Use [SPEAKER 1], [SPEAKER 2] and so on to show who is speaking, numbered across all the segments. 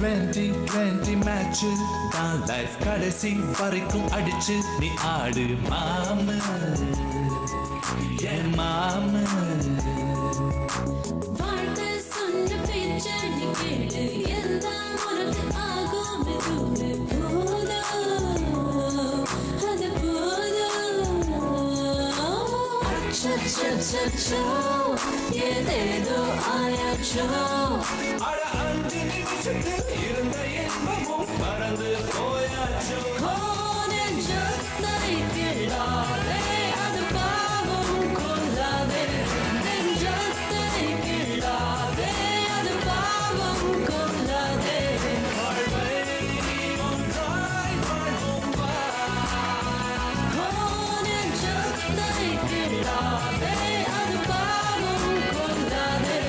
[SPEAKER 1] 2020 match தான் life கடைசி வரைக்கும் அடிச்சு நீ ஆடு மாம என் மாம
[SPEAKER 2] வாழ்க்கை சொன்ன பேச்சை நீ கேளு எல்லாம் உனக்கு ஆகும் தூது போதும் அது போதும் அச்சோ ஏதேதோ ஆயாச்சோ
[SPEAKER 1] அட 5 நிமிஷத்தில் இருந்த இன்பமும் பறந்து போயாச்சோ
[SPEAKER 2] நெஞ்சத்தை கிள்ளாதே அது பாவம் கொள்ளாதே நெஞ்சத்தை கிள்ளாதே அது பாவம் கொள்ளாதே
[SPEAKER 1] வாழ்வை ஒன்றாய் வாழ்வோம் வா
[SPEAKER 2] நெஞ்சத்தை கிள்ளாதே அது பாவம் கொள்ளாதே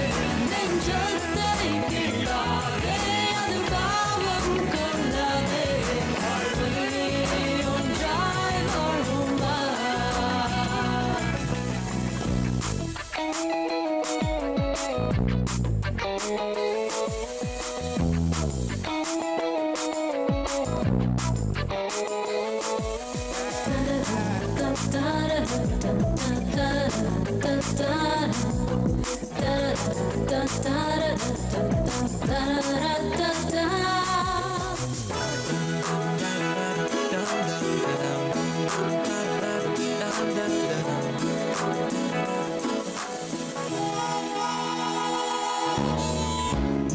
[SPEAKER 2] நெஞ்சத்தை கிள்ளாதே அது பாவம் கொள்ளாதே வாழ்வை ஒன்றாய் வாழ்வோம் வா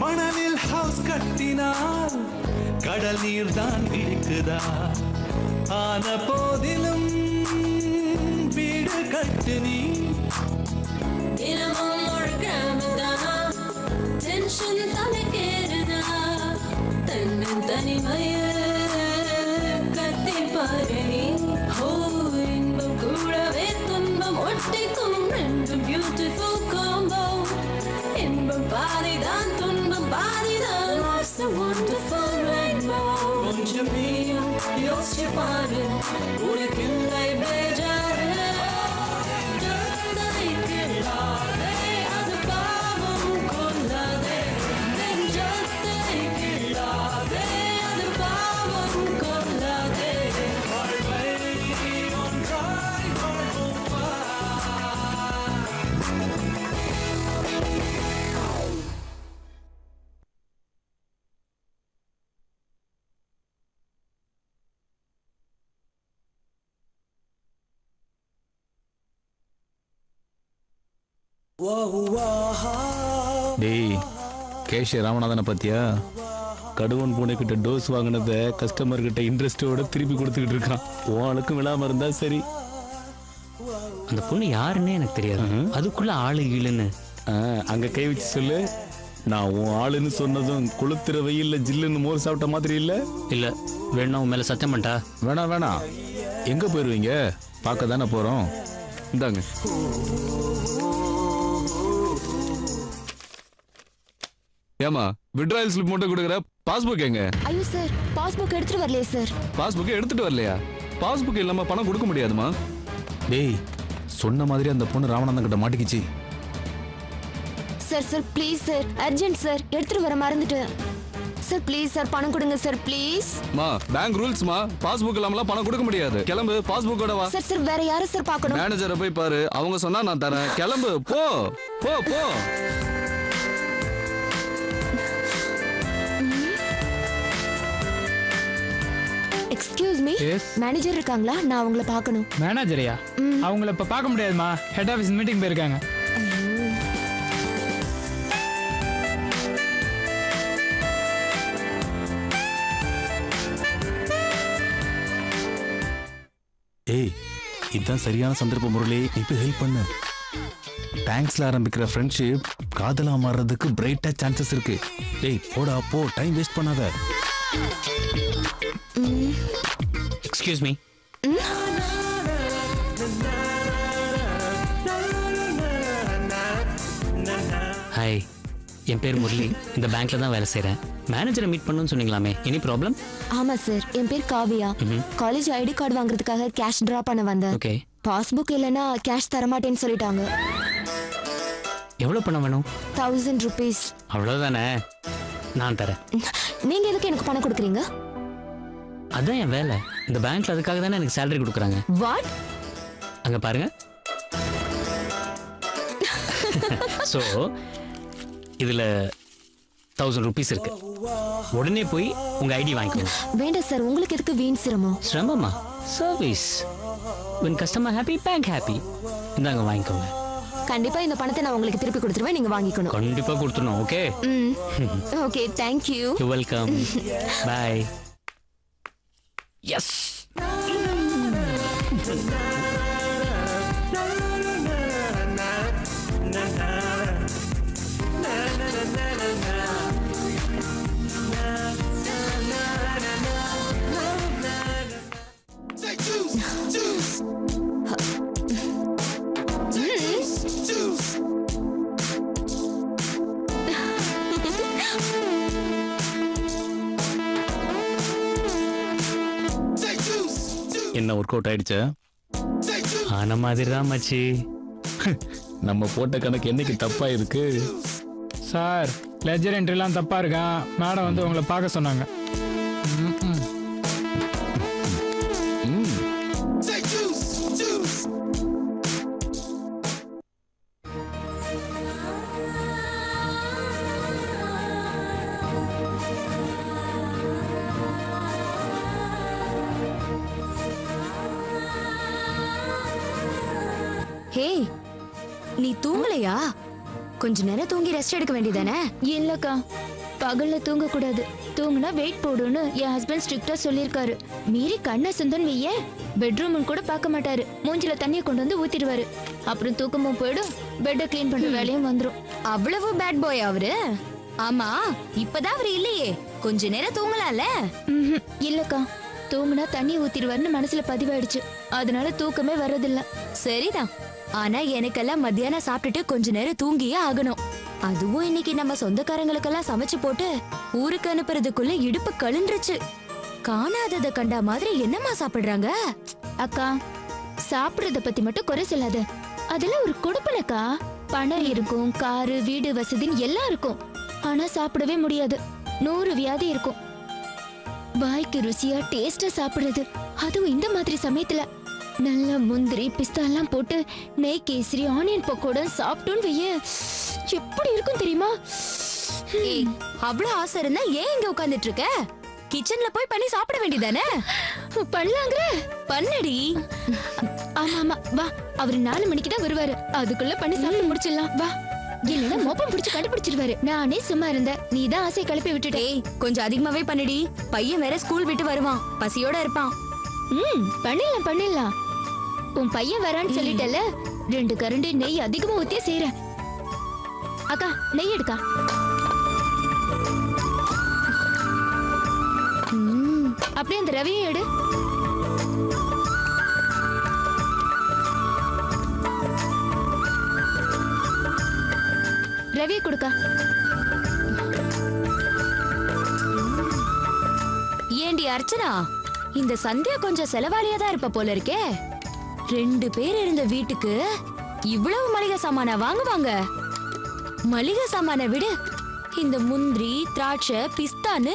[SPEAKER 1] மணலில் ஹவுஸ் கட்டினால் கடல் நீர் தான் இருக்குதா ஆன போதிலும் வீடு கட்டு நீ
[SPEAKER 2] தினமும் ஒரு கிராமதானா டென்ஷன் தனக்கேறுதா தன்னன் தனிமைய கத்தி பாரு நீ ஹோ இன்பம் கூடவே துன்பம் ஒட்டிக்கும் ரெண்டும் பியூட்டிஃபுல் காம்போ இன்பம் பாதிதான் துன்பம் பாதிதான் Life's a wonderful rainbow கொஞ்சம் நீயும் யோசிச்சு பாரு உனக்கில்லை பேஜாரு நெஞ்சத்தை கிள்ளாதே அது பாவம் கொள்ளாதே நெஞ்சத்தை கிள்ளாதே அது பாவம் கொள்ளாதே
[SPEAKER 1] வாழ்வை ஒன்றாய் வாழ்வோம் வா
[SPEAKER 3] டேய் கேஷ் ராமநாதனை பத்தியா கடுவன் பூனைக்கிட்ட டோஸ் வாங்கினத கஸ்டமர் கிட்ட இன்ட்ரெஸ்டோட திருப்பி கொடுத்துக்கிட்டு இருக்கான் உனக்கும் விழாம இருந்தா சரி.
[SPEAKER 4] அந்த பொண்ணு யாருன்னே எனக்கு தெரியாது, அதுக்குள்ள ஆளு கீழுன்னு.
[SPEAKER 3] அங்க கை வச்சு சொல்லு. நான் உன் ஆளுன்னு சொன்னதும் குளுத்துற வெயில்ல ஜில்லுன்னு மோர் சாப்பிட்ட மாதிரி இல்ல.
[SPEAKER 4] இல்ல வேணா உன் மேல சத்தியம் பண்ணிட்டா.
[SPEAKER 3] வேணாம் எங்க போயிருவீங்க? பார்க்க தானே போறோம். இந்தாங்க. ஏமா விட்ராயல் ஸ்லிப் மட்டும் கொடுக்குற, பாஸ்புக் எங்க?
[SPEAKER 5] ஐயோ சார், பாஸ்புக் எடுத்துட்டு வரலையே சார்.
[SPEAKER 3] பாஸ்புக் எடுத்துட்டு வரலையா? பாஸ்புக் இல்லாம பணம் கொடுக்க முடியாதுமா. டேய் சொன்ன மாதிரி அந்த பொண்ணு ராமநாதன் கிட்ட மாட்டிக்கிச்சு.
[SPEAKER 5] Sir sir please sir, urgent sir, எடுத்துட்டு வர மறந்துட்டேன் சார். ப்ளீஸ் சார் பணம் கொடுங்க சார் ப்ளீஸ்.
[SPEAKER 3] மா பேங்க் ரூல்ஸ்மா, பாஸ்புக் இல்லாமல பணம் கொடுக்க முடியாது. கிளம்பு, பாஸ்புக்கோட வா.
[SPEAKER 5] சார் சார் வேற யாரை சார் பார்க்கணும்?
[SPEAKER 3] மேனேஜரை போய் பாரு, அவங்க சொன்னா நான் தரேன். கிளம்பு, போ போ போ.
[SPEAKER 5] எக்ஸ்கியூஸ் மீ, மேனேஜர் இருக்காங்களா? நான் அவங்கள பார்க்கணும்.
[SPEAKER 6] மேனேஜரையா? அவங்கள இப்ப பார்க்க முடியாதுமா, ஹெட் ஆபீஸ் மீட்டிங் போயிருக்காங்க.
[SPEAKER 3] ஏய் இதுதான் சரியான சந்தர்ப்பம் முரளி, இப்ப ஹெல்ப் பண்ணு. தேங்க்ஸ்ல ஆரம்பிக்கிற ஃப்ரெண்ட்ஷிப் காதலா மாறுறதுக்கு பிரைட்டா சான்சஸ் இருக்கு. டேய் போடா போ, டைம் வேஸ்ட் பண்ணாத.
[SPEAKER 4] Excuse me. ஹாய், என் பேர் முரளி, இந்த பேங்க்ல தான் வேலை செய்றேன். மேனேஜரை மீட் பண்ணணும்னு சொன்னீங்களாமே, எனி ப்ராப்ளம்?
[SPEAKER 5] ஆமா சார், என் பேர் காவியா. காலேஜ் ஐடி கார்டு வாங்குறதுக்காக கேஷ் டிரா பண்ண வந்தேன்.
[SPEAKER 4] ஓகே.
[SPEAKER 5] பாஸ்புக் இல்லனா கேஷ் தர மாட்டேன்னு சொல்லிட்டாங்க.
[SPEAKER 4] எவ்வளவு பணம் வேணும்?
[SPEAKER 5] 1000 rupees.
[SPEAKER 4] அவ்வளவுதானே? நான் தரேன்.
[SPEAKER 5] நீங்க எதுக்கு எனக்கு பணம் கொடுக்குறீங்க?
[SPEAKER 4] அதான் என் வேலை. இந்த பேங்க்ல அதுக்காக தானே எனக்கு சேலரி கொடுக்குறாங்க.
[SPEAKER 5] வாட்?
[SPEAKER 4] அங்க பாருங்க. ஸோ இதுல 1000 rupees இருக்கு. உடனே போய் உங்க ஐடி வாங்கிக்கோங்க.
[SPEAKER 5] வேண்டாம் சார், உங்களுக்கு எதுக்கு வீண் சிரமம்?
[SPEAKER 4] சிரமமா? Service. when customer happy, bank happy. இந்தாங்க வாங்கிக்கோங்க.
[SPEAKER 5] கண்டிப்பா இந்த பணத்தை நான் உங்களுக்கு திருப்பி கொடுத்துருவேன், நீங்க வாங்கிக்கணும்.
[SPEAKER 4] கண்டிப்பா கொடுத்துடணும். Okay?
[SPEAKER 5] Okay, thank you.
[SPEAKER 4] You welcome. Bye. Yes.
[SPEAKER 3] என்ன ஒர்க் அவுட் ஆயிடுச்சா?
[SPEAKER 4] ஆன மாதிரி தான் மச்சி.
[SPEAKER 3] நம்ம போட்ட கணக்கு என்னைக்கு தப்பா இருக்கு?
[SPEAKER 6] சார், லெஜர் என்ட்ரிலாம் தப்பா இருக்கான். மேடம் வந்து உங்களை பார்க்க சொன்னாங்க.
[SPEAKER 5] ஹே, நீ தூங்கலையா? கொஞ்ச நேரம் தூங்கி ரெஸ்ட் எடுக்க வேண்டியதானே?
[SPEAKER 7] இல்லக்கா, பகல்ல தூங்க கூடாது. தூங்குனா வெயிட் போடுன்னு என் ஹஸ்பண்ட் ஸ்ட்ரிக்டா சொல்லிருக்காரு. மீறி கண்ணை சுந்தன் வையே, பெட்ரூம் கூட பார்க்க மாட்டாரு. மூஞ்சில தண்ணியை கொண்டு வந்து ஊத்திடுவாரு. அப்புறம் தூக்கமும் போயிடும், பெட்டை கிளீன் பண்ற வேலையும் வந்துரும்.
[SPEAKER 5] அவ்வளவு பேட் பாய் அவரு? ஆமா, இப்பதான் அவரு இல்லையே, கொஞ்ச நேரம் தூங்கலாம்ல?
[SPEAKER 7] இல்லக்கா, தூங்குனா தண்ணி ஊத்திடுவாருன்னு மனசுல பதிவாயிடுச்சு. அதனால தூக்கமே வர்றதில்ல.
[SPEAKER 5] சரிதான், ஆனா எனக்கெல்லாம் மத்தியானம் சாப்பிட்டுட்டு கொஞ்ச நேரம் தூங்கியே ஆகணும். அதுவும் இன்னைக்கு நம்ம சொந்தக்காரங்களுக்கெல்லாம் சமைச்சு போட்டு ஊருக்கு அனுப்புறதுக்குள்ள இடுப்பு கழுந்துருச்சு. காணாதத கண்டா மாதிரி என்னமா சாப்பிடுறாங்க?
[SPEAKER 7] அக்கா, சாப்பிடுறத பத்தி மட்டும் குறை சொல்லாத. அதெல்லாம் ஒரு கொடுப்பனக்கா. பணம் இருக்கும், காரு, வீடு வசதின்னு எல்லாம் இருக்கும். ஆனா சாப்பிடவே முடியாது. 100 வியாதி இருக்கும். வாய்க்கு ருசியா டேஸ்டா சாப்பிடுறது, அதுவும் இந்த மாதிரி சமயத்துல நல்ல முந்திரி பிஸ்தா எல்லாம் போட்டு நெய் கேசரி ஆனியன் பக்கோடா சாப்பிட்டோன்னு வைய, எப்படி இருக்கும் தெரியுமா?
[SPEAKER 5] ஏய், அவ்வளவு ஆசை இருந்தா ஏன் இங்க உட்கார்ந்துட்டு இருக்க? கிச்சன்ல போய் பண்ணி சாப்பிட வேண்டியதானே?
[SPEAKER 7] பண்ணலாங்கிற?
[SPEAKER 5] பண்ணடி.
[SPEAKER 7] ஆமா ஆமா, வா. அவர் 4 மணிக்கு தான் வருவாரு. அதுக்குள்ள பண்ணி சாப்பிட்டு முடிச்சிடலாம், வா. இல்லைன்னா மோப்பம் பிடிச்சு கண்டுபிடிச்சிருவாரு. நானே சும்மா இருந்தேன், நீ தான் ஆசை கிளப்பி விட்டுட்டே.
[SPEAKER 5] ஏய், கொஞ்சம் அதிகமாவே பண்ணுடி. பையன் வேற ஸ்கூல் விட்டு வருவான், பசியோட இருப்பான்.
[SPEAKER 7] பண்ணிடலாம் பண்ணிடலாம். உன் பையன் வரான்னு சொல்லிட்டல, 2 கரண்டி நெய் அதிகமா ஊத்தியே செய்யறேன். அக்கா, நெய் எடுக்கா. அப்படியே அந்த ரவையை எடு. ரவியை கொடுக்கா.
[SPEAKER 5] ஏண்டி அர்ச்சனா, இந்த சந்தியா கொஞ்சம் செலவாளியா தான் இருப்ப போல இருக்கே. 2 பேர் இருந்த வீட்டுக்கு இவ்வளவு மளிகை சாமானா வாங்குவாங்க? மளிகை சாமான விடு, இந்த முந்திரி திராட்சை பிஸ்தான்னு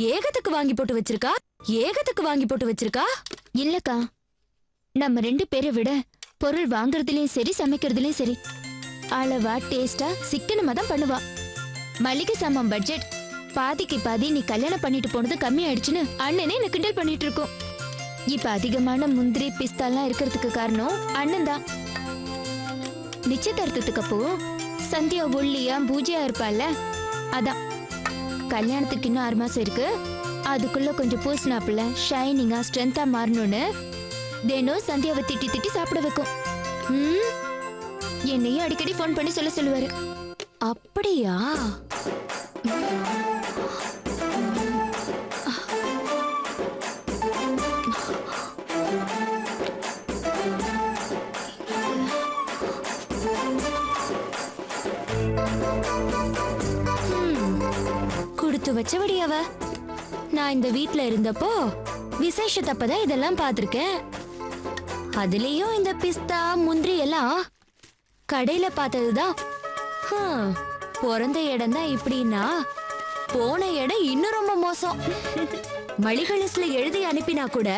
[SPEAKER 5] ஏகத்துக்கு வாங்கி போட்டு வச்சிருக்கா. ஏகத்துக்கு வாங்கி போட்டு வச்சிருக்கா.
[SPEAKER 7] இல்லக்கா, நம்ம 2 பேரை விட பொருள் வாங்குறதுலயும் சரி சமைக்கிறதுலயும் சரி அளவா டேஸ்டா சிக்கனமா தான் பண்ணுவா. மளிகை சாமான் பட்ஜெட் பாதிக்கு பாதி நீ கல்யாணம் பண்ணிட்டு போனது கம்மி ஆயிடுச்சுன்னு அண்ணனே என்ன கிண்டல் பண்ணிட்டு இருக்கோம். இப்ப அதிகமான முந்திரி பிஸ்தாலாம் இருக்கிறதுக்கு காரணம் அண்ணன் தான். நிச்சயதார்த்தத்துக்கு அப்போ சந்தியா ஒல்லியா பூஜையா இருப்பாள்ல, அதான். கல்யாணத்துக்கு இன்னும் 6 மாசம் இருக்கு. அதுக்குள்ள கொஞ்சம் பூசினாப்புல ஷைனிங்கா ஸ்ட்ரென்த்தா மாறணும்னு தினம் சந்தியாவை திட்டி திட்டி சாப்பிட வைக்கும். என்னையும் அடிக்கடி ஃபோன் பண்ணி சொல்லுவாரு.
[SPEAKER 5] அப்படியா? கொடுத்து வச்சபடி அவ. நான் இந்த வீட்ல இருந்தப்போ விசேஷத்தப்பதான் இதெல்லாம் பார்த்திருக்கேன். அதுலயும் இந்த பிஸ்தா முந்திரி எல்லாம் கடையில பார்த்ததுதான். பிறந்த இடம் தான் இப்படின்னா போன இடம் இன்னும் ரொம்ப மோசம். மளிகை லிஸ்ட்ல எழுதி அனுப்பினா கூட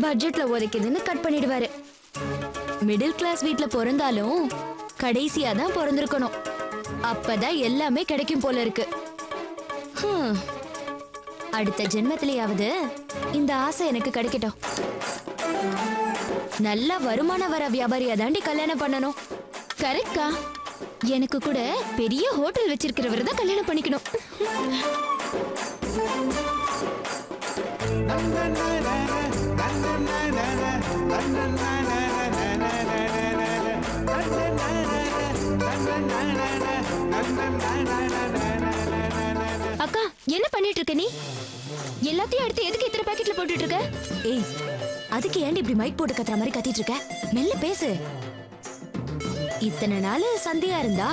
[SPEAKER 5] பட்ஜெட்ல ஒதுக்குதுன்னு கட் பண்ணிடுவாரு. மிடில் கிளாஸ் வீட்ல பிறந்தாலும் கடைசியா தான் பிறந்திருக்கணும். அப்பதான் எல்லாமே கிடைக்கும் போல இருக்கு. அடுத்த ஜென்மத்திலேயாவது இந்த ஆசை எனக்கு கிடைக்கட்டும். நல்ல வருமானம் வர வியாபாரியா தாண்டி கல்யாணம் பண்ணணும்.
[SPEAKER 7] கரெக்ட்கா. எனக்கு கூட பெரிய ஹோட்டல் வச்சிருக்கிறவரை தான் கல்யாணம் பண்ணிக்கணும். அக்கா, என்ன பண்ணிட்டு இருக்க நீ? எல்லாத்தையும் எடுத்து எதுக்கு இத்தனை பாக்கெட்ல போட்டுட்டு இருக்க?
[SPEAKER 5] ஏய், அதுக்கு ஏன்டி இப்படி மைக் போட்டு கத்துற மாதிரி கத்திட்டு இருக்க? மெல்ல பேசு. இத்தனை நாள் சந்தியா இருந்தா,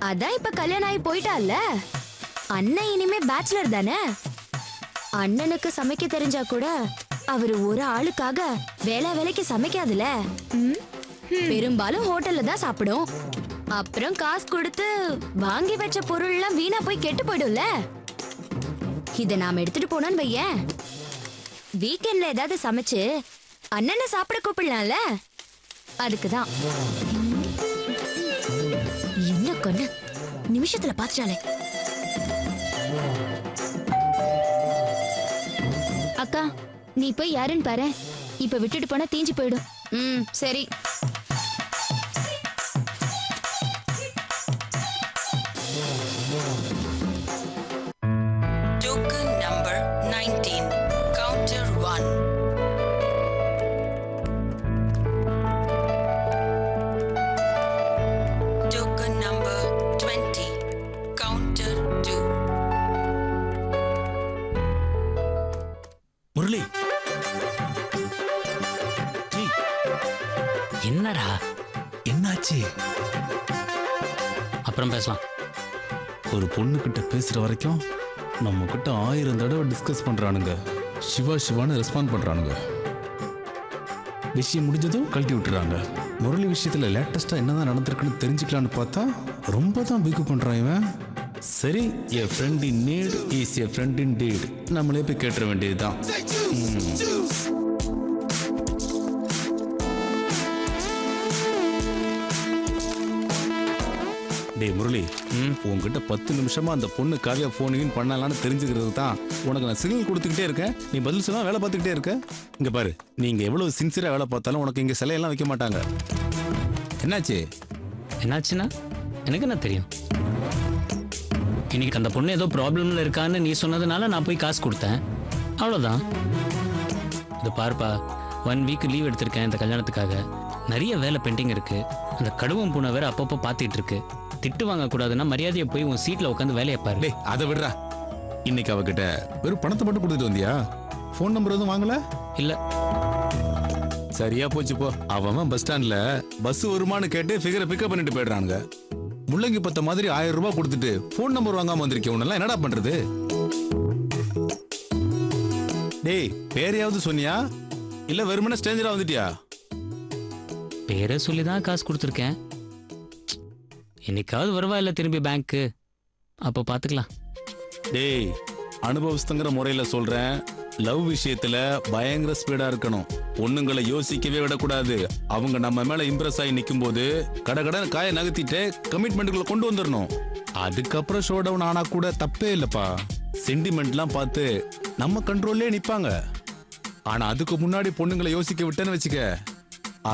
[SPEAKER 5] அதான் இப்ப கல்யாணம் ஆகி போயிட்டால. அண்ணன் இனிமே பேச்சுலர் தானே. அண்ணனுக்கு சமைக்க தெரிஞ்சா கூட அவரு ஒரு ஆளுக்காக வேலைக்கு சமைக்காதுல. பெரும்பாலும் ஹோட்டல்ல தான் சாப்பிடும். அப்புறம் காசு கொடுத்து வாங்கி வச்ச பொருள் எல்லாம் வீணா போய் கெட்டு போயிடும்ல. இத நாம எடுத்துட்டு போனோன்னு வையேன், வீக்கெண்ட்ல ஏதாவது சமைச்சு அண்ணனை சாப்பிட கூப்பிடலாம்ல. அதுக்குதான். என்ன கண்ணு நிமிஷத்துல பாத்துட்டாலே.
[SPEAKER 7] அக்கா, நீ போய் யாருன்னு பாரு. இப்ப விட்டுட்டு போனா தீஞ்சு போயிடும்.
[SPEAKER 5] சரி.
[SPEAKER 8] Token number 19, counter 1. Token number 20, counter 2.
[SPEAKER 3] Murali,
[SPEAKER 4] என்னடா?
[SPEAKER 3] என்னாச்சு?
[SPEAKER 4] அப்புறம் பேசலாம்.
[SPEAKER 3] ஒரு பொண்ணு கிட்ட பேசுற வரைக்கும் நம்ம கிட்ட 1000 தடவை டிஸ்கஸ் பண்றானுங்க. சிவா சிவான்னு ரெஸ்பாண்ட் பண்றானுங்க. விஷயம் முடிஞ்சதும் கழட்டி விட்டுறாங்க. முரளி விஷயத்துல லேட்டஸ்டா என்னதான் நடந்திருக்குன்னு தெரிஞ்சுக்கலான்னு பார்த்தா ரொம்ப தான் பிகு பண்றான் இவன். சரி, a friend in need is a friend in deed. நம்மளே போய் கேட்டுற வேண்டியதுதான். டேய் முரளி, உங்ககிட்ட 10 நிமிஷமா அந்த பொண்ணு காவியா போன் பண்ணலான்னு தெரிஞ்சுக்கிறது தான் உனக்கு நான் சிக்னல் கொடுத்துக்கிட்டே இருக்கேன். நீ பதில் சொன்னா வேலை பார்த்துக்கிட்டே இருக்க. இங்க பாரு, நீங்க எவ்வளவு சின்சியரா வேலை பார்த்தாலும் உனக்கு இங்க சிலையெல்லாம் வைக்க மாட்டாங்க. என்னாச்சு?
[SPEAKER 4] என்னாச்சுன்னா எனக்கு என்ன தெரியும்? இன்னைக்கு அந்த பொண்ணு ஏதோ ப்ராப்ளம்ல இருக்கான்னு நீ சொன்னதுனால நான் போய் காசு கொடுத்தேன், அவ்வளோதான். இது பார்ப்பா, 1 வீக் லீவ் எடுத்திருக்கேன் இந்த கல்யாணத்துக்காக. நிறைய வேலை பெண்டிங் இருக்கு. அந்த கடுவம் பூனை வேற அப்பப்போ பார்த்துட்டு இருக்கு. திட்டு வாங்க கூடாதுன்னா மரியாதையை போய் உன் சீட்ல உட்காந்து வேலையை பாரு.
[SPEAKER 3] டேய், அதை விடுறா. இன்னைக்கு அவகிட்ட வெறும் பணத்தை மட்டும் கொடுத்துட்டு வந்தியா? ஃபோன் நம்பர் எதுவும் வாங்கல?
[SPEAKER 4] இல்ல.
[SPEAKER 3] சரியா போச்சு போ. அவன் பஸ் ஸ்டாண்ட்ல பஸ் வருமானு கேட்டு ஃபிகரை பிக்கப் பண்ணிட்டு போயிடுறானுங்க. முள்ளங்கி பத்த மாதிரி 1000 ரூபாய் கொடுத்துட்டு ஃபோன் நம்பர் வாங்காம வந்திருக்கேன். உன்னெல்லாம் என்னடா பண்றது? டேய், பேரையாவது சொன்னியா இல்ல வெறுமனே ஸ்ட்ரேஞ்சரா வந்துட்டியா?
[SPEAKER 4] பேரை சொல்லி தான் காசு கொடுத்துருக்கேன். என்னைக்காவது வருவா இல்லை திரும்பி பேங்க்கு, அப்போ பார்த்துக்கலாம்.
[SPEAKER 3] டேய், அனுபவஸ்தங்கிற முறையில் சொல்றேன். லவ் விஷயத்துல பயங்கர ஸ்பீடா இருக்கணும். பொண்ணுங்களை யோசிக்கவே விடக்கூடாது. அவங்க நம்ம மேல இம்ப்ரெஸ் ஆகி நிற்கும் போது கடகடன்னு காயை நகர்த்திட்டு கமிட்மெண்ட்டுக்குள்ள கொண்டு வந்துடணும். அதுக்கப்புறம் ஷோ டவுன் ஆனா கூட தப்பே இல்லப்பா. சென்டிமெண்ட்லாம் பார்த்து நம்ம கண்ட்ரோல்லே நிற்பாங்க. ஆனா அதுக்கு முன்னாடி பொண்ணுங்களை யோசிக்க விட்டேன்னு வச்சுக்க,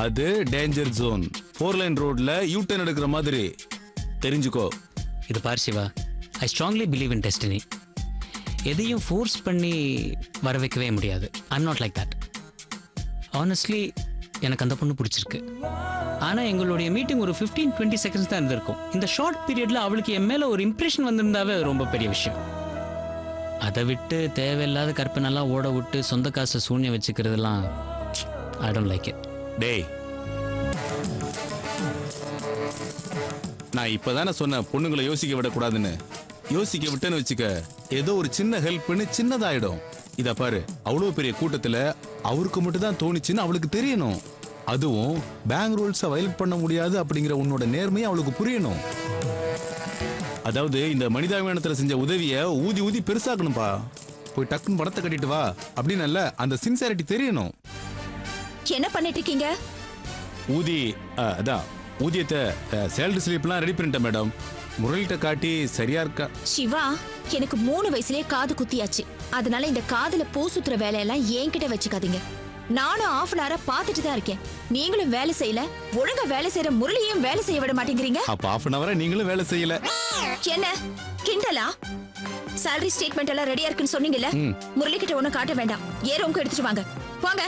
[SPEAKER 3] அது டேஞ்சர் ஜோன். 4 லைன் ரோட்ல யூ-டர்ன் எடுக்கிற மாதிரி. தெரிஞ்சுக்கோ.
[SPEAKER 4] இது பார் Shiva, I strongly believe in destiny. எதையும் ஃபோர்ஸ் பண்ணி வர வைக்கவே முடியாது. I'm not like that. Honestly எனக்கு அந்த பொண்ணு பிடிச்சிருக்கு. ஆனால் எங்களுடைய மீட்டிங் ஒரு 15-20 செகண்ட்ஸ் தான் இருந்திருக்கும். இந்த ஷார்ட் பீரியடில் அவளுக்கு என் மேலே ஒரு இம்ப்ரெஷன் வந்திருந்தாவே ரொம்ப பெரிய விஷயம். அதை விட்டு தேவையில்லாத கற்பனெல்லாம் ஓட விட்டு சொந்த காசை சூன்யம் வச்சுக்கிறதுலாம் ஐ டோன்ட் லைக் இட்.
[SPEAKER 3] டேய், நான் இப்பதானே சொன்னேன் பொண்ணுங்களை யோசிக்க விடக்கூடாதுன்னு. யோசிக்க விட்டேன்னு வச்சுக்க, ஏதோ ஒரு சின்ன ஹெல்ப்னு சின்னதாயிடும். இத பாரு, அவ்வளவு பெரிய கூட்டத்துல அவருக்கு மட்டும் தான் தோணுச்சுன்னு அவளுக்கு தெரியணும். அதுவும் பேங்க் ரூல்ஸை வயலேட் பண்ண முடியாது அப்படிங்கிற உன்னோட நேர்மையை அவளுக்கு புரியணும். அதாவது இந்த மனிதாபிமானத்துல செஞ்ச உதவிய ஊதி ஊதி பெருசாக்கணும்பா. போய் டக்குன்னு படத்தை கட்டிட்டு வா அப்படின்னு இல்ல, அந்த சின்சியாரிட்டி தெரியணும்.
[SPEAKER 5] என்ன பண்ணிட்டு இருக்கீங்க?
[SPEAKER 3] அதான் ஊதியத்தை சேலரி ஸ்லிப்லாம் ரெடி பண்ணிட்டேன் மேடம். முரளிட்ட காட்டி சரியா இருக்கா?
[SPEAKER 5] சிவா, எனக்கு 3 வயசுலயே காது குத்தியாச்சு. அதனால இந்த காதுல பூ சுத்துற வேலையெல்லாம் என்கிட்ட வச்சுக்காதீங்க. நானும் ½ அன் ஹவரா பாத்துட்டு தான் இருக்கேன். நீங்களும் வேலை செய்யல. ஒழுங்கா வேலை செய்யற முரளியையும் வேலை செய்ய விட மாட்டேங்கிறீங்க.
[SPEAKER 3] அப்ப ½ அன் ஹவரா நீங்களும் வேலை செய்யல.
[SPEAKER 5] என்ன கிண்டலா? salary ஸ்டேட்மெண்ட் எல்லாம் ரெடியா இருக்குன்னு சொன்னீங்கல்ல? முரளி கிட்ட ஒண்ணும் காட்ட வேண்டாம். ரூமுக்கு எடுத்துட்டு வாங்க. வாங்க.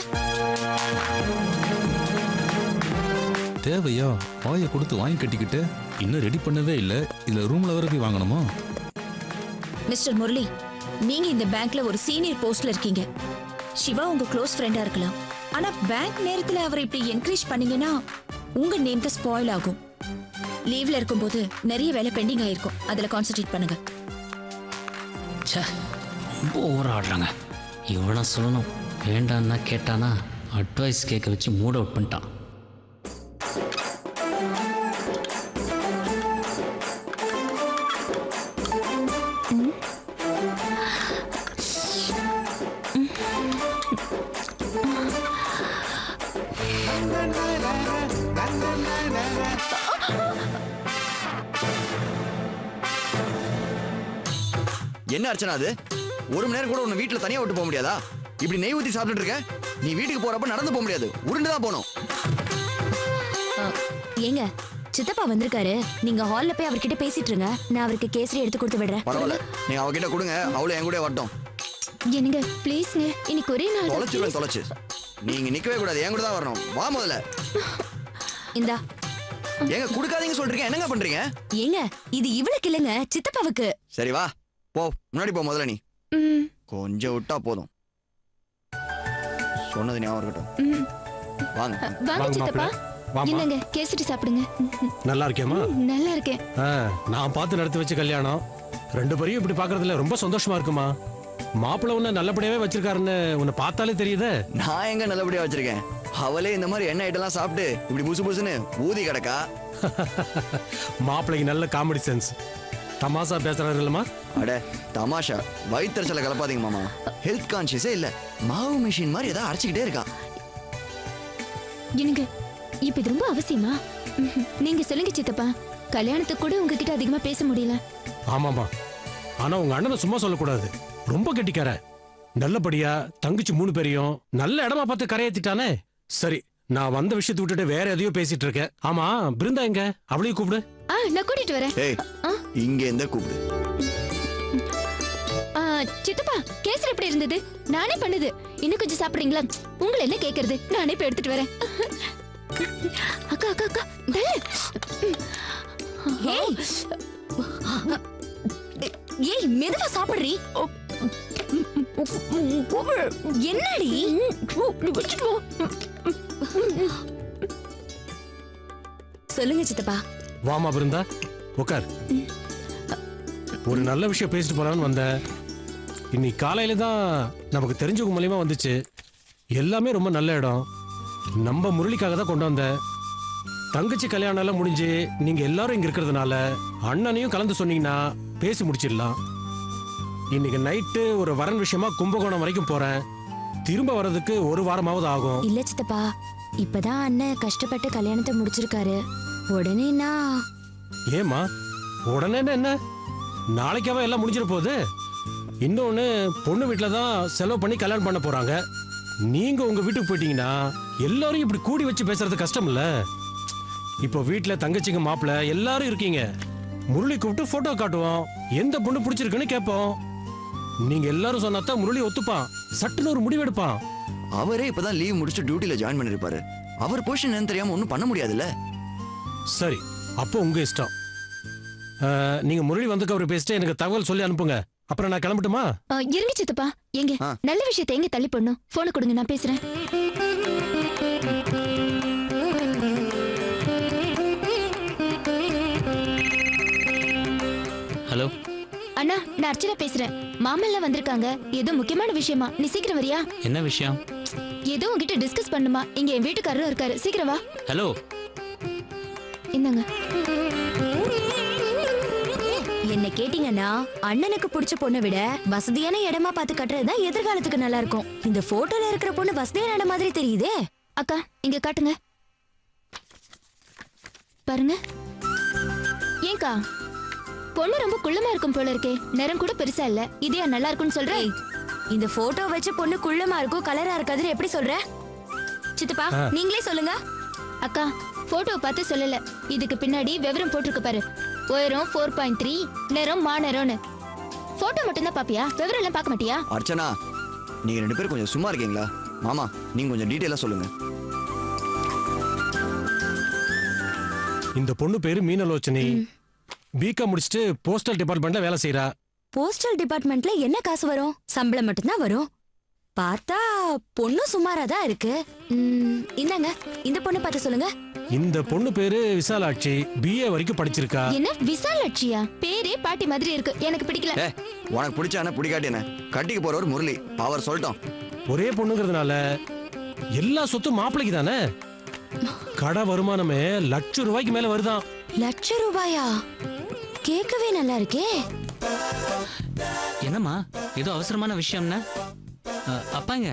[SPEAKER 3] தேவையா? வாயை கொடுத்து வாங்கி கட்டிக்கிட்டு இன்னும் ரெடி பண்ணவே இல்ல. இதுல ரூம்ல வர போய் வாங்கணுமா?
[SPEAKER 5] மிஸ்டர் முரளி, நீங்க இந்த பேங்க்ல ஒரு சீனியர் போஸ்ட்ல இருக்கீங்க. சிவா உங்க க்ளோஸ் ஃப்ரெண்டா இருக்கலாம். ஆனா பேங்க் நேரத்துல அவரை இப்படி என்கரேஜ் பண்ணீங்கன்னா உங்க நேம் தான் ஸ்பாயில் ஆகும். லீவ்ல இருக்கும்போது நிறைய வேலை பெண்டிங் ஆயிருக்கும். அதுல கான்சென்ட்ரேட் பண்ணுங்க.
[SPEAKER 4] ரொம்ப ஓவர் ஆடுறாங்க. இவனா சொல்லணும். வேண்டான்னா கேட்டானா அட்வைஸ் கேட்க வச்சு மூட் அவுட் பண்ணிட்டான்.
[SPEAKER 9] என்ன அர்ச்சனா அது? 1 மணி நேரம் கூட உன்னை வீட்டுல தனியா விட்டு போக முடியாதா? இப்படி நெய் ஊத்தி சாப்பிட்டுட்டு இருக்க. நீ வீட்டுக்கு போறப்ப நடந்து போக முடியாது, உருண்டுதான் போகணும்.
[SPEAKER 5] ஏங்க, சித்தப்பா வந்திருக்காரு. நீங்க ஹால்ல போய் அவர்கிட்ட பேசிட்டு இருங்க. நான் அவருக்கு கேசரி எடுத்து கொடுத்து விடுறேன்.
[SPEAKER 9] பரவாயில்ல, நீங்க அவகிட்ட கொடுங்க. அவளும் என் கூட வரட்டும்.
[SPEAKER 7] என்னங்க ப்ளீஸ்ங்க, இன்னைக்கு ஒரே நாள்
[SPEAKER 9] தொலைச்சு நீங்க நிக்கவே கூடாது, என் கூட தான் வரணும். வா முதல்ல.
[SPEAKER 5] இந்தா.
[SPEAKER 9] ஏங்க குடுக்காதீங்க சொல்றீங்க, என்னங்க பண்றீங்க?
[SPEAKER 5] ஏங்க, இது இவளுக்கு இல்லங்க, சித்தப்பாவுக்கு.
[SPEAKER 9] சரி வா போ, முன்னாடி போ முதல்ல. நீ கொஞ்சம் விட்டா போதும். சொன்னது ஞாபகம் இருக்கட்டும். வாங்க
[SPEAKER 7] வாங்க சித்தப்பா. என்னங்க கேசரி சாப்பிடுங்க.
[SPEAKER 10] நல்லா இருக்கேம்மா?
[SPEAKER 7] நல்லா இருக்கேன்.
[SPEAKER 10] நான் பார்த்து நடத்தி வச்ச கல்யாணம். 2 பேரையும் இப்படி பாக்குறதுல ரொம்ப சந்தோஷமா இருக்குமா. மாப்பிள்ள உன்னை நல்லபடியாவே வச்சிருக்காருன்னு உன்னை பார்த்தாலே தெரியுது.
[SPEAKER 9] நான் எங்க நல்லபடியா வச்சிருக்கேன்? அவளே இந்த மாதிரி எண்ணெய் ஐட்டம்லாம் சாப்பிட்டு இப்படி புசு புசுன்னு ஊதி கிடக்கா.
[SPEAKER 10] மாப்பிள்ளைக்கு நல்ல காமெடி சென்ஸ். தமாசா பேசுறாரு இல்லம்மா?
[SPEAKER 9] அட தமாஷா, வயிற்றுச்சல கலப்பாதீங்க மாமா. ஹெல்த் கான்சியஸே இல்ல, மாவு மிஷின் மாதிரி ஏதாவது அரைச்சிக்கிட்டே இருக்கா.
[SPEAKER 7] என்னங்க இப்ப இது ரொம்ப அவசியமா? நீங்க சொல்லுங்க சித்தப்பா. கல்யாணத்துக்கு கூட உங்ககிட்ட அதிகமா பேச முடியல.
[SPEAKER 10] ஆமாமா, ஆனா உங்க அண்ணனை சும்மா சொல்லக்கூடாது. ரொம்ப கெட்டிக்கார. நல்லபடியா தங்கச்சி 3 பேரையும் நல்ல இடமா பார்த்து கரையேத்திட்டானே. சரி, நான் வந்த விஷயத்தை விட்டுட்டு வேற எதையோ பேசிட்டு இருக்கேன். ஆமா, பிருந்தா எங்க? அவளையும் கூப்பிடு.
[SPEAKER 7] நான் கூட்டிட்டு வரேன்.
[SPEAKER 9] ஏய், இங்க எந்த கூப்பிடு.
[SPEAKER 7] சித்தப்பா, கேசரி எப்படி இருந்தது? நானே பண்ணுது. இன்னும் கொஞ்சம் சாப்பிடுறீங்களா? உங்களை என்ன கேக்குறது? நானே போய் எடுத்துட்டு வரேன். அக்கா அக்கா அக்கா,
[SPEAKER 5] ஏய் மெதுவா சாப்பிடுறீ. என்னடி? சொல்லுங்க சித்தப்பா.
[SPEAKER 10] வாமா பிருந்தா, உட்கார். ஒரு நல்ல விஷயம் பேசிட்டு போலான்னு வந்தேன். இன்னைக்கு காலையில தான் நமக்கு தெரிஞ்சவங்க மூலியமா வந்துச்சு. எல்லாமே ரொம்ப நல்ல இடம். நம்ம முரளிக்காக தான் கொண்டு வந்தேன். தங்கச்சி கல்யாணம் எல்லாம் முடிஞ்சு நீங்க எல்லாரும் இங்க இருக்கிறதுனால அண்ணனையும் கலந்து சொன்னீங்கன்னா பேசி முடிச்சிடலாம். இன்னைக்கு நைட்டு ஒரு வரன் விஷயமா கும்பகோணம் வரைக்கும் போறேன். திரும்ப வர்றதுக்கு 1 வாரமாவது ஆகும்.
[SPEAKER 5] இல்ல சித்தப்பா, இப்பதான் அண்ணன் கஷ்டப்பட்டு கல்யாணத்தை முடிச்சிருக்காரு. உடனே நான்.
[SPEAKER 10] ஏமா உடனே என்ன? நாளைக்காவே எல்லாம் முடிஞ்சிட போகுது. இன்னொன்னு, பொண்ணு வீட்டுல தான் செலவு பண்ணி கல்யாணம் பண்ண போறாங்க. நீங்க உங்க வீட்டுக்கு போயிட்டீங்கன்னா எல்லாரும் இப்படி கூடி வச்சு பேசுறது கஷ்டம் இல்ல. இப்போ வீட்டுல தங்கச்சிங்க மாப்பிள்ள எல்லாரும் இருக்கீங்க. முரளி கூப்பிட்டு போட்டோ காட்டுவோம். எந்த பொண்ணு பிடிச்சிருக்குன்னு கேட்போம். நீங்க எல்லாரும் சொன்னாதான் முரளி ஒத்துப்பான். சட்டுன்னு ஒரு முடிவு எடுப்பான்.
[SPEAKER 9] அவரே இப்பதான் லீவ் முடிச்சு டியூட்டில ஜாயின் பண்ணிருப்பாரு. அவர் பொசிஷன் என்னன்னு தெரியாம ஒன்னும் பண்ண முடியாதுல்ல.
[SPEAKER 10] சரி, அப்போ உங்க இஷ்டம். நீங்க முரளி வந்து அவரு பேசிட்டு எனக்கு தகவல் சொல்லி அனுப்புங்க. அப்புறம் நான் கிளம்பட்டுமா?
[SPEAKER 7] இருங்க சித்தப்பா. எங்க நல்ல விஷயத்தை எங்க தள்ளி பண்ணும்? போன கொடுங்க, நான் பேசுறேன்.
[SPEAKER 4] ஹலோ
[SPEAKER 7] அண்ணா, நான் அர்ச்சனா பேசுறேன். மாமெல்லாம் வந்திருக்காங்க. ஏதோ முக்கியமான விஷயமா. நீ சீக்கிரம் வரியா?
[SPEAKER 4] என்ன விஷயம்?
[SPEAKER 7] ஏதோ உங்ககிட்ட டிஸ்கஸ் பண்ணுமா. இங்க என் வீட்டுக்காரரும் இருக்காரு. சீக்கிரம் வா.
[SPEAKER 4] ஹலோ,
[SPEAKER 7] இந்தாங்க.
[SPEAKER 5] என்ன கேட்டீங்கன்னா அண்ணனுக்கு பிடிச்ச பொண்ணை விட வசதியான இடமா பார்த்து கட்டுறதுதான் எதிர்காலத்துக்கு நல்லா இருக்கும். இந்த போட்டோல இருக்கிற பொண்ணு வசதியான இடம் மாதிரி தெரியுதே.
[SPEAKER 7] அக்கா இங்க காட்டுங்க பாருங்க. ஏங்கா பொண்ணு ரொம்ப குள்ளமா இருக்கும் போல இருக்கே, நிறம் கூட பெருசா இல்ல. இதே நல்லா இருக்கும்னு சொல்றேன்.
[SPEAKER 5] இந்த போட்டோ வச்சு பொண்ணு குள்ளமா இருக்கும் கலரா இருக்காதுன்னு எப்படி சொல்ற? சித்தப்பா நீங்களே சொல்லுங்க.
[SPEAKER 7] அக்கா போட்டோ பார்த்து சொல்லல, இதுக்கு பின்னாடி விவரம் போட்டிருக்கு பாரு. உயரம் 4.3, நிறம் மாநிறம்னு. போட்டோ மட்டும் தான் பாப்பியா, விவரம் எல்லாம் பார்க்க மாட்டியா?
[SPEAKER 9] அர்ச்சனா, நீங்க 2 பேரும் கொஞ்சம் சும்மா இருக்கீங்களா? மாமா நீங்க கொஞ்சம் டீடைலா சொல்லுங்க.
[SPEAKER 10] இந்த பொண்ணு பேரு மீனலோச்சனி. பிகாம் முடிச்சுட்டு போஸ்டல் டிபார்ட்மெண்ட்ல வேலை செய்யறா.
[SPEAKER 5] போஸ்டல் டிபார்ட்மெண்ட்ல என்ன காசு வரும்? சம்பளம் மட்டும்தான் வரும். பார்த்தா பொண்ணு சுமாரா தான் இருக்கு. இந்தாங்க இந்த பொண்ணு பார்த்து சொல்லுங்க.
[SPEAKER 10] இந்த பொண்ணு பேரு விசாலாட்சி. BA வரைக்கும் படிச்சிருக்கா.
[SPEAKER 7] என்ன விசாலாட்சியா? பேரே பாட்டி மாதிரி இருக்கு, எனக்கு பிடிக்கல.
[SPEAKER 9] உனக்கு பிடிச்சா என்ன பிடிக்காட்டி என்ன? கட்டிக்கு போறவர் முரளி, அவர் சொல்லிட்டோம்.
[SPEAKER 10] ஒரே பொண்ணுங்கிறதுனால எல்லா சொத்தும் மாப்பிளைக்கு தானே. கடை வருமானமே ₹1,00,000 மேல வருதான்.
[SPEAKER 5] ₹1,00,000? கேட்கவே நல்லா இருக்கே.
[SPEAKER 4] என்னம்மா ஏதோ அவசரமான விஷயம்னா? அப்பாங்க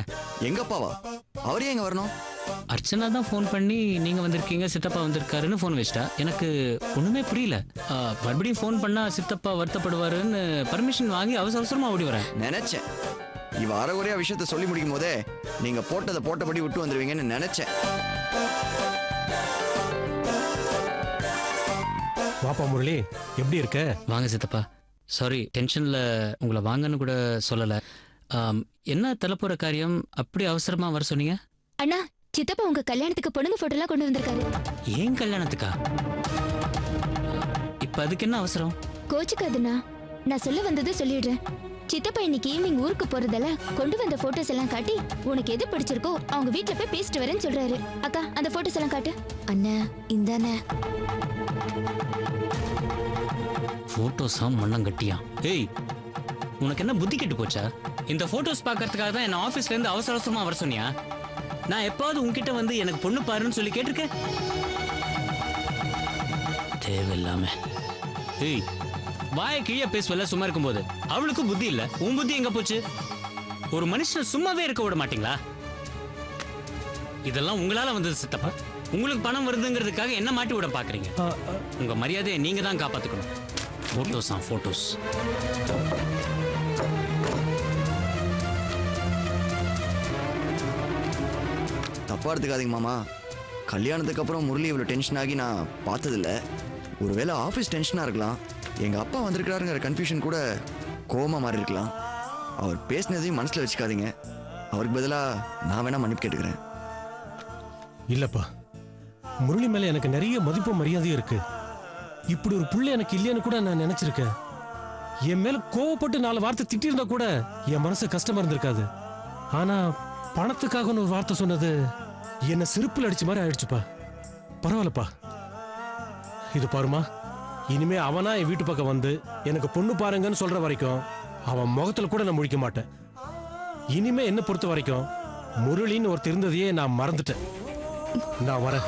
[SPEAKER 9] எங்க அப்பாவா? அவரே எங்க வரணும்?
[SPEAKER 4] அர்ச்சனா தான் ஃபோன் பண்ணி நீங்க வந்திருக்கீங்க, சித்தப்பா வந்திருக்காருன்னு ஃபோன் வச்சிட்டா. எனக்கு ஒண்ணுமே புரியல. மறுபடியும் ஃபோன் பண்ணா சித்தப்பா வருத்தப்படுவாருன்னு பர்மிஷன் வாங்கி அவசரமா ஓடி வரேன்.
[SPEAKER 9] நினைச்சேன் இவ அரைகுறையா விஷயத்த சொல்லி முடிக்கும் போதே நீங்க போட்டதை போட்டபடி விட்டு வந்துருவீங்கன்னு நினைச்சேன்.
[SPEAKER 10] வாப்பா முரளி, எப்படி இருக்க?
[SPEAKER 4] வாங்க சித்தப்பா. சாரி டென்ஷன்ல உங்களை வாங்கன்னு கூட சொல்லல. என்ன தலைப்புற காரியம் அப்படி அவசரமா வர சொன்னீங்க?
[SPEAKER 7] அண்ணா சித்தப்பா உங்க கல்யாணத்துக்கு பொண்ணுங்க போட்டோ எல்லாம் கொண்டு வந்திருக்காரு.
[SPEAKER 4] ஏன் கல்யாணத்துக்கா? இப்ப அதுக்கு என்ன அவசரம்?
[SPEAKER 7] கோச்சுக்காதுண்ணா, நான் சொல்ல வந்ததை சொல்லிடுறேன். சித்தப்பா இன்னைக்கு ஈவினிங் ஊருக்கு போறதால கொண்டு வந்த போட்டோஸ் எல்லாம் காட்டி உனக்கு எது பிடிச்சிருக்கோ அவங்க வீட்டுல போய் பேசிட்டு வரேன்னு சொல்றாரு. அக்கா அந்த போட்டோஸ் எல்லாம் காட்டு.
[SPEAKER 5] அண்ணா இந்தானே
[SPEAKER 4] போட்டோஸா மண்ணங்கட்டியா? ஏய் உனக்கு என்ன புத்தி கெட்டு போச்சா? இந்த போட்டோஸ் பார்க்கறதுக்காக தான் என்ன ஆபீஸ்ல இருந்து அவசரமா வர சொன்னியா? நான் எப்பாவது உன்கிட்ட வந்து எனக்கு பொண்ணு பாருன்னு சொல்லி கேட்டிருக்கேன்? தேவையில்லாம. ஏய் வாய கீழே பேசுவல சும்மா இருக்கும்போது. அவளுக்கு புத்தி இல்ல, உன் புத்தி எங்க போச்சு? ஒரு மனுஷனை சும்மாவே இருக்க விட மாட்டீங்களா? இதெல்லாம் உங்களால வந்தது சித்தப்பா. உங்களுக்கு பணம் வருதுங்கிறதுக்காக என்ன மாட்டி விட பாக்குறீங்க? உங்க மரியாதையை நீங்க தான் காப்பாத்துக்கணும். Photos photos.
[SPEAKER 9] தப்பா எடுத்துக்காதீங்க மாமா. கல்யாணத்துக்கு அப்புறம் முரளி இவ்வளவு டென்ஷன் ஆகி நான் பார்த்ததில்ல. ஒருவேளை ஆஃபீஸ் டென்ஷனா இருக்கலாம். எங்க அப்பா வந்திருக்கிறாருங்கிற கன்ஃபியூஷன் கூட கோவமா மாறி இருக்கலாம். அவர் பேசினதையும் மனசுல வச்சுக்காதீங்க. அவருக்கு பதிலா நான் வேணா மன்னிப்பு கேட்டுக்கிறேன்.
[SPEAKER 10] இல்லப்பா, முரளி மேல எனக்கு நிறைய மதிப்பு மரியாதையும் இருக்கு. இப்படி ஒரு புள்ள எனக்கு இல்லைன்னு கூட நான் நினைச்சிருக்கேன். என் மேல கோவப்பட்டு 4 வார்த்தை திட்டிருந்தா கூட என் மனசு கஷ்டமா இருந்திருக்காது. ஆனா பணத்துக்காக ஒரு வார்த்தை சொன்னது என்ன செருப்புல அடிச்ச மாதிரி ஆயிடுச்சுப்பா. பரவாயில்லப்பா. இது பாருமா, இனிமே அவனா என் வீட்டு பக்கம் வந்து எனக்கு பொண்ணு பாருங்கன்னு சொல்ற வரைக்கும் அவன் முகத்துல கூட நான் முழிக்க மாட்டேன். இனிமே என்ன பொறுத்த வரைக்கும் முரளின்னு ஒருத்தர் இருந்ததையே நான் மறந்துட்டேன். நான் வரேன்.